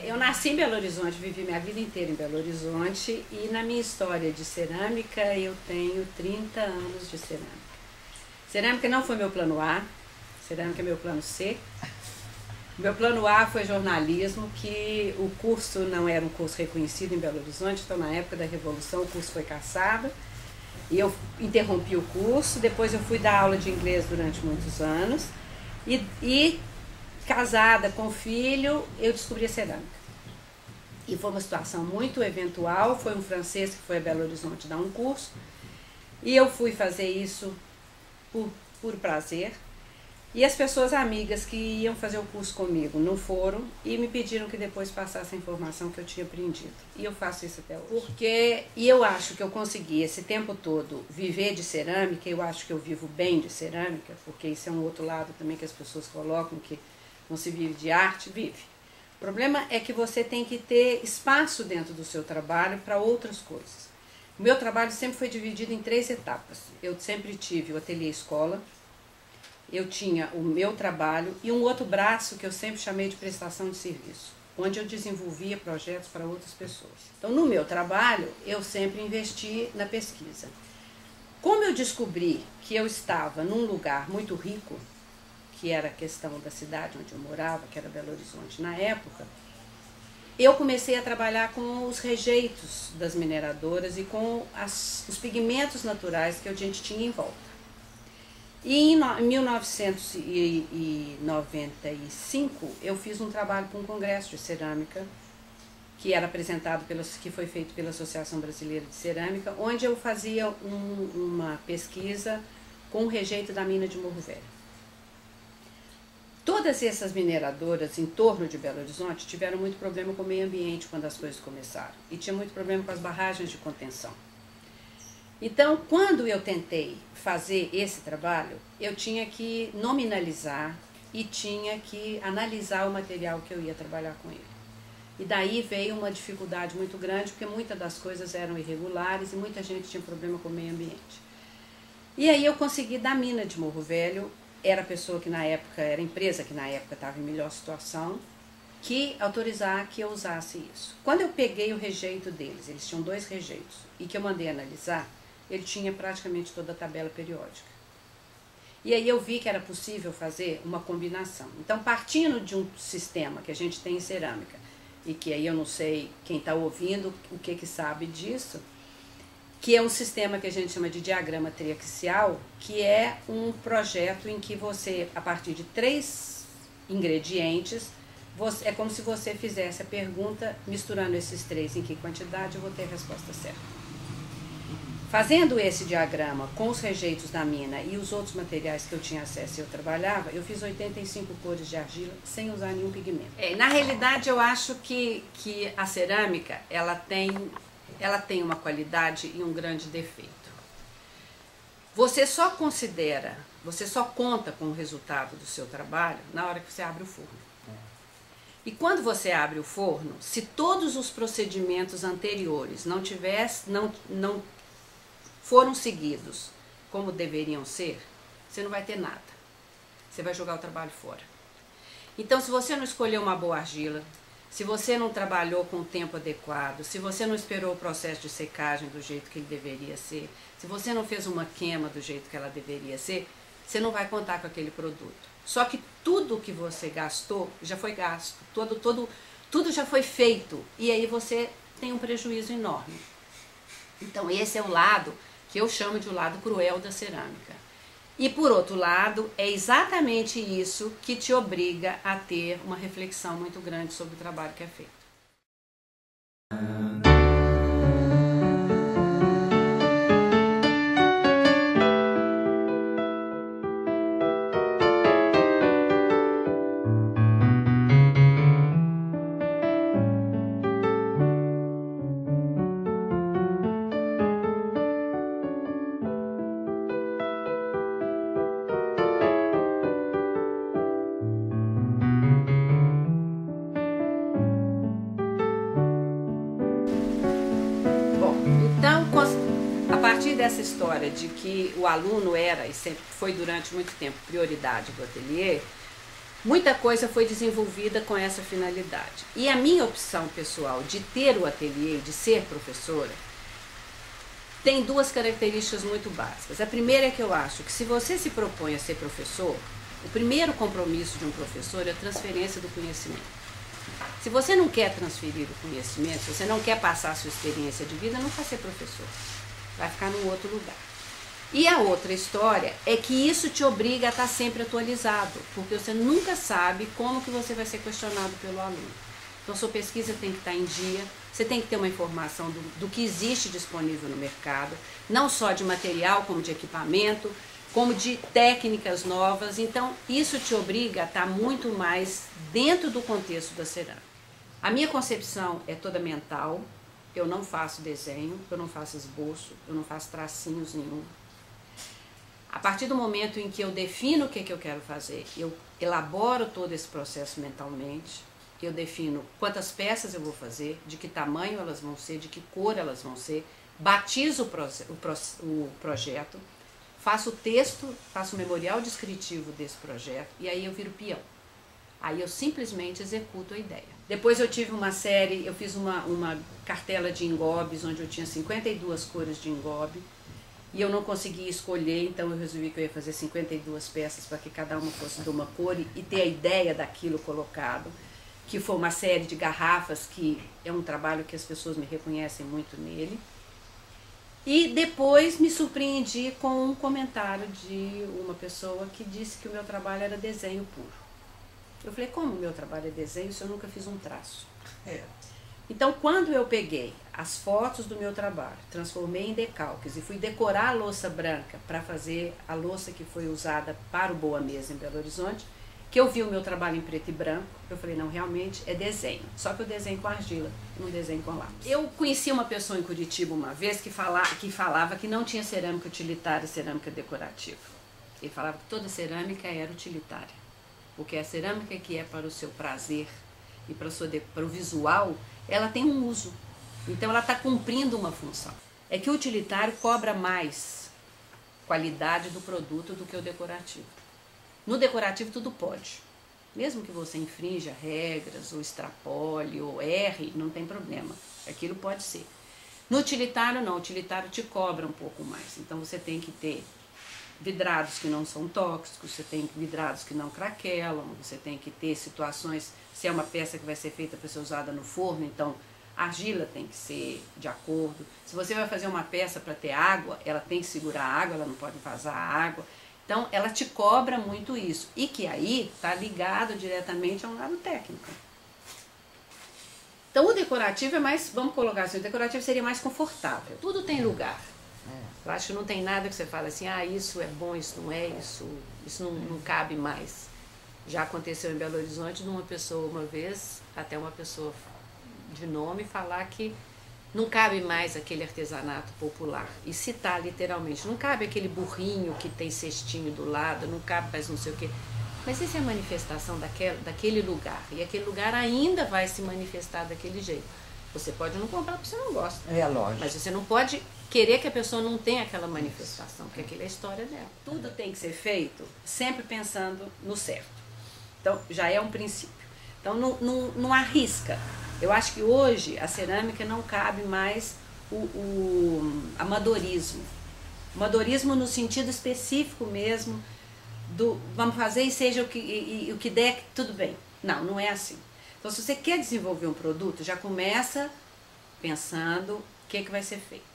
Eu nasci em Belo Horizonte, vivi minha vida inteira em Belo Horizonte e na minha história de cerâmica eu tenho 30 anos de cerâmica. Cerâmica não foi meu plano A, cerâmica é meu plano C. Meu plano A foi jornalismo, que o curso não era um curso reconhecido em Belo Horizonte, então na época da Revolução o curso foi cassado e eu interrompi o curso, depois eu fui dar aula de inglês durante muitos anos e casada com filho, eu descobri a cerâmica. E foi uma situação muito eventual, foi um francês que foi a Belo Horizonte dar um curso, e eu fui fazer isso por prazer. E as pessoas amigas que iam fazer o curso comigo não foram e me pediram que depois passasse a informação que eu tinha aprendido. E eu faço isso até hoje. E eu acho que eu consegui esse tempo todo viver de cerâmica, eu acho que eu vivo bem de cerâmica, porque isso é um outro lado também que as pessoas colocam, que não se vive de arte, vive. O problema é que você tem que ter espaço dentro do seu trabalho para outras coisas. O meu trabalho sempre foi dividido em 3 etapas. Eu sempre tive o ateliê escola, eu tinha o meu trabalho e um outro braço que eu sempre chamei de prestação de serviço, onde eu desenvolvia projetos para outras pessoas. Então, no meu trabalho, eu sempre investi na pesquisa. Como eu descobri que eu estava num lugar muito rico, que era a questão da cidade onde eu morava, que era Belo Horizonte na época, eu comecei a trabalhar com os rejeitos das mineradoras e com os pigmentos naturais que a gente tinha em volta. E em 1995 eu fiz um trabalho para um congresso de cerâmica que era apresentado que foi feito pela Associação Brasileira de Cerâmica, onde eu fazia uma pesquisa com o rejeito da mina de Morro Velho. Todas essas mineradoras em torno de Belo Horizonte tiveram muito problema com o meio ambiente quando as coisas começaram e tinha muito problema com as barragens de contenção. Então, quando eu tentei fazer esse trabalho, eu tinha que nominalizar e tinha que analisar o material que eu ia trabalhar com ele. E daí veio uma dificuldade muito grande, porque muitas das coisas eram irregulares e muita gente tinha problema com o meio ambiente. E aí eu consegui da mina de Morro Velho, era a pessoa que na época, era a empresa que na época estava em melhor situação, que autorizar que eu usasse isso. Quando eu peguei o rejeito deles, eles tinham 2 rejeitos, e que eu mandei analisar, ele tinha praticamente toda a tabela periódica. E aí eu vi que era possível fazer uma combinação. Então, partindo de um sistema que a gente tem em cerâmica, e que aí eu não sei quem está ouvindo o que sabe disso, que é um sistema que a gente chama de diagrama triaxial, que é um projeto em que você, a partir de 3 ingredientes, é como se você fizesse a pergunta, misturando esses 3 em que quantidade, eu vou ter a resposta certa. Fazendo esse diagrama com os rejeitos da mina e os outros materiais que eu tinha acesso e eu trabalhava, eu fiz 85 cores de argila sem usar nenhum pigmento. Na realidade, eu acho que a cerâmica ela tem uma qualidade e um grande defeito. Você só conta com o resultado do seu trabalho na hora que você abre o forno. E quando você abre o forno, se todos os procedimentos anteriores não foram seguidos como deveriam ser, você não vai ter nada. Você vai jogar o trabalho fora. Então, se você não escolheu uma boa argila, se você não trabalhou com o tempo adequado, se você não esperou o processo de secagem do jeito que ele deveria ser, se você não fez uma queima do jeito que ela deveria ser, você não vai contar com aquele produto. Só que tudo que você gastou já foi gasto, tudo já foi feito, e aí você tem um prejuízo enorme. Então esse é o lado que eu chamo de o lado cruel da cerâmica. E por outro lado, é exatamente isso que te obriga a ter uma reflexão muito grande sobre o trabalho que é feito. Dessa história de que o aluno era e sempre foi durante muito tempo prioridade do ateliê, muita coisa foi desenvolvida com essa finalidade. E a minha opção pessoal de ter o ateliê, de ser professora, tem duas características muito básicas. A primeira é que eu acho que se você se propõe a ser professor, o primeiro compromisso de um professor é a transferência do conhecimento. Se você não quer transferir o conhecimento, se você não quer passar a sua experiência de vida, não vai ser professor. Vai ficar num outro lugar. E a outra história é que isso te obriga a estar sempre atualizado, porque você nunca sabe como que você vai ser questionado pelo aluno. Então, sua pesquisa tem que estar em dia, você tem que ter uma informação do que existe disponível no mercado, não só de material, como de equipamento, como de técnicas novas. Então, isso te obriga a estar muito mais dentro do contexto da cerâmica. A minha concepção é toda mental. Eu não faço desenho, eu não faço esboço, eu não faço tracinhos nenhum. A partir do momento em que eu defino o que eu quero fazer, eu elaboro todo esse processo mentalmente, eu defino quantas peças eu vou fazer, de que tamanho elas vão ser, de que cor elas vão ser, batizo o projeto, faço o texto, faço o memorial descritivo desse projeto e aí eu viro peão. Aí eu simplesmente executo a ideia. Depois eu tive uma série, eu fiz uma cartela de engobes, onde eu tinha 52 cores de engobe, e eu não conseguia escolher, então eu resolvi que eu ia fazer 52 peças para que cada uma fosse de uma cor e ter a ideia daquilo colocado, que foi uma série de garrafas, que é um trabalho que as pessoas me reconhecem muito nele. E depois me surpreendi com um comentário de uma pessoa que disse que o meu trabalho era desenho puro. Eu falei, como o meu trabalho é desenho se eu nunca fiz um traço? Então, quando eu peguei as fotos do meu trabalho, transformei em decalques e fui decorar a louça branca para fazer a louça que foi usada para o Boa Mesa em Belo Horizonte, que eu vi o meu trabalho em preto e branco, eu falei, não, realmente é desenho. Só que eu desenho com argila, não desenho com lápis. Eu conheci uma pessoa em Curitiba uma vez que falava que não tinha cerâmica utilitária e cerâmica decorativa. Ele falava que toda cerâmica era utilitária. Porque a cerâmica que é para o seu prazer e para o visual, ela tem um uso. Então ela está cumprindo uma função. É que o utilitário cobra mais qualidade do produto do que o decorativo. No decorativo tudo pode. Mesmo que você infrinja regras, ou extrapole, ou erre, não tem problema. Aquilo pode ser. No utilitário não, o utilitário te cobra um pouco mais. Então você tem que ter vidrados que não são tóxicos, você tem vidrados que não craquelam, você tem que ter situações, se é uma peça que vai ser feita para ser usada no forno, então a argila tem que ser de acordo. Se você vai fazer uma peça para ter água, ela tem que segurar a água, ela não pode vazar a água. Então ela te cobra muito isso, e que aí está ligado diretamente a um lado técnico. Então o decorativo é mais, vamos colocar assim, o decorativo seria mais confortável, tudo tem lugar. Eu acho que não tem nada que você fala assim, ah, isso é bom, isso não é, isso não cabe mais. Já aconteceu em Belo Horizonte de uma pessoa uma vez, até uma pessoa de nome, falar que não cabe mais aquele artesanato popular. E citar literalmente, não cabe aquele burrinho que tem cestinho do lado, não cabe mais não sei o quê. Mas isso é a manifestação daquele lugar, e aquele lugar ainda vai se manifestar daquele jeito. Você pode não comprar porque você não gosta. É lógico. Mas você não pode querer que a pessoa não tenha aquela manifestação, porque aquilo é a história dela. Tudo tem que ser feito sempre pensando no certo. Então, já é um princípio. Então, não arrisca. Eu acho que hoje a cerâmica não cabe mais o amadorismo. Amadorismo no sentido específico mesmo vamos fazer e seja o que der, tudo bem. Não, não é assim. Então, se você quer desenvolver um produto, já começa pensando o que vai ser feito.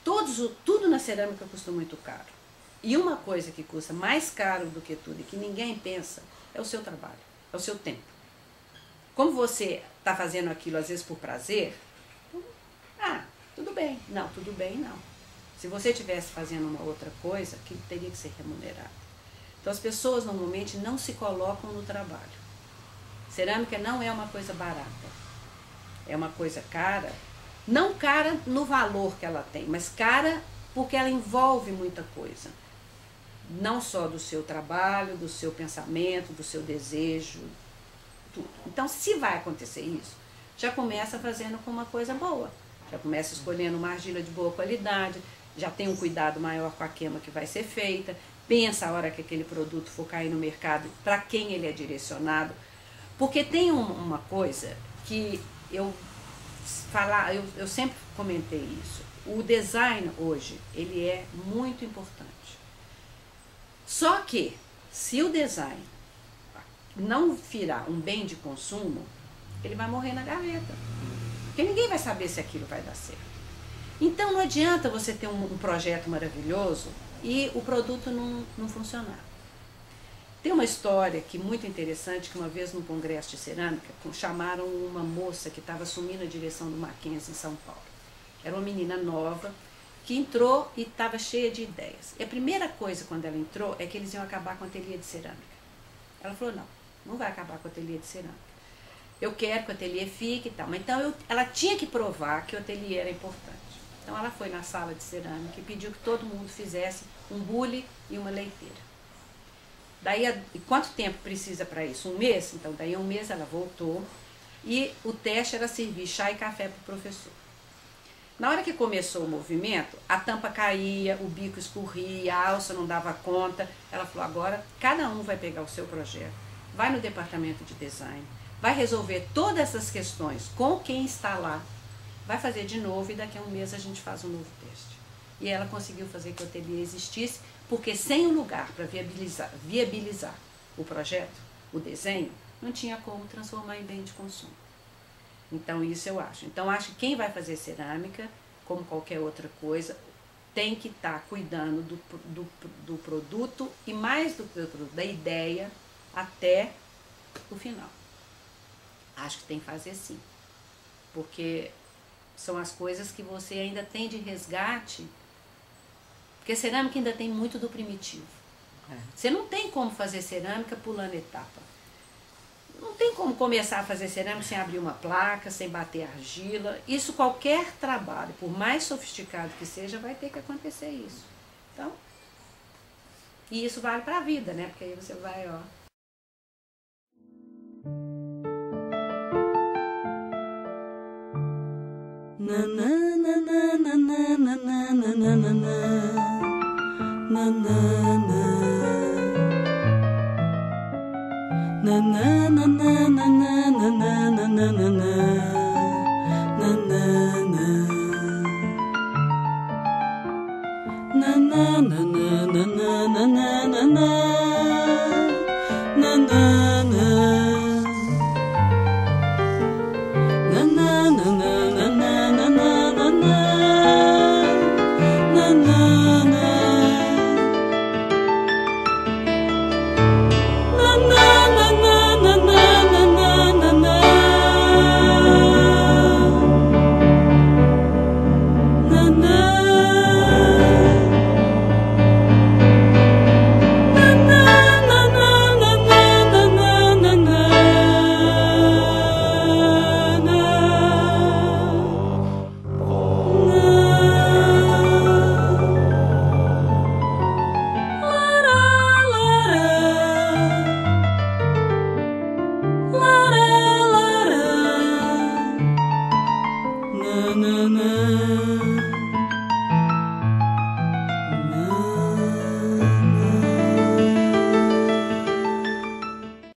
Tudo na cerâmica custa muito caro. E uma coisa que custa mais caro do que tudo e que ninguém pensa é o seu trabalho, é o seu tempo. Como você está fazendo aquilo às vezes por prazer, tudo bem. Não, tudo bem não. Se você estivesse fazendo uma outra coisa, aquilo teria que ser remunerado. Então as pessoas normalmente não se colocam no trabalho. Cerâmica não é uma coisa barata. É uma coisa cara, não cara no valor que ela tem, mas cara porque ela envolve muita coisa. Não só do seu trabalho, do seu pensamento, do seu desejo, tudo. Então, se vai acontecer isso, já começa fazendo com uma coisa boa. Já começa escolhendo uma argila de boa qualidade, já tem um cuidado maior com a queima que vai ser feita, pensa a hora que aquele produto for cair no mercado, para quem ele é direcionado. Porque tem uma coisa que eu sempre comentei isso. O design hoje, ele é muito importante. Só que, se o design não virar um bem de consumo, ele vai morrer na gaveta. Porque ninguém vai saber se aquilo vai dar certo. Então, não adianta você ter um projeto maravilhoso e o produto não funcionar. Tem uma história que muito interessante, que uma vez num congresso de cerâmica, chamaram uma moça que estava assumindo a direção do Mackenzie em São Paulo. Era uma menina nova, que entrou e estava cheia de ideias. E a primeira coisa quando ela entrou é que eles iam acabar com o ateliê de cerâmica. Ela falou, não vai acabar com o ateliê de cerâmica. Eu quero que o ateliê fique e tal. Mas então ela tinha que provar que o ateliê era importante. Então ela foi na sala de cerâmica e pediu que todo mundo fizesse um bule e uma leiteira. Daí, quanto tempo precisa para isso? Um mês? Então daí um mês ela voltou e o teste era servir chá e café para o professor. Na hora que começou o movimento, a tampa caía, o bico escorria, a alça não dava conta. Ela falou, agora cada um vai pegar o seu projeto, vai no departamento de design, vai resolver todas essas questões com quem está lá, vai fazer de novo e daqui a um mês a gente faz um novo teste. E ela conseguiu fazer que o ateliê existisse, porque sem um lugar para viabilizar o projeto, o desenho, não tinha como transformar em bem de consumo. Então, isso eu acho. Então, acho que quem vai fazer cerâmica, como qualquer outra coisa, tem que estar cuidando do produto e mais do produto, da ideia até o final. Acho que tem que fazer sim. Porque são as coisas que você ainda tem de resgate. Porque cerâmica ainda tem muito do primitivo. Você não tem como fazer cerâmica pulando etapa. Não tem como começar a fazer cerâmica sem abrir uma placa, sem bater argila. Isso, qualquer trabalho, por mais sofisticado que seja, vai ter que acontecer isso. Então, e isso vale para a vida, né? Porque aí você vai, ó. na